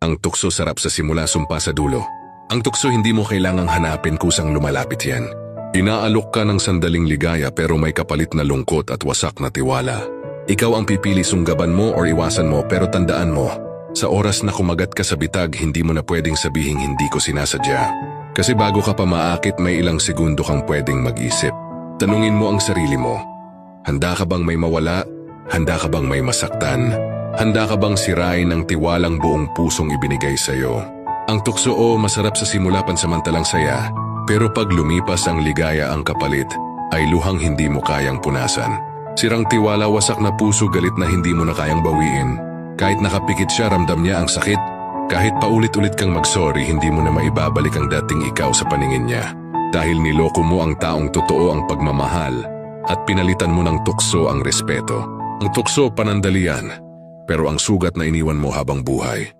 Ang tukso sarap sa simula, sumpa sa dulo. Ang tukso hindi mo kailangang hanapin kusang lumalapit yan. Inaalok ka ng sandaling ligaya pero may kapalit na lungkot at wasak na tiwala. Ikaw ang pipili, sunggaban mo or iwasan mo, pero tandaan mo, sa oras na kumagat ka sa bitag, hindi mo na pwedeng sabihing hindi ko sinasadya. Kasi bago ka pa maakit, may ilang segundo kang pwedeng mag-isip. Tanungin mo ang sarili mo, handa ka bang may mawala? Handa ka bang may masaktan? Handa ka bang sirain ang tiwalang buong pusong ibinigay sa'yo? Ang tukso masarap sa simula, pansamantalang saya, pero pag lumipas ang ligaya, ang kapalit ay luhang hindi mo kayang punasan. Sirang tiwala, wasak na puso, galit na hindi mo na kayang bawiin. Kahit nakapikit siya, ramdam niya ang sakit. Kahit paulit-ulit kang mag-sorry, hindi mo na maibabalik ang dating ikaw sa paningin niya. Dahil niloko mo ang taong totoo ang pagmamahal at pinalitan mo ng tukso ang respeto. Ang tukso panandalian, pero ang sugat na iniwan mo habang buhay.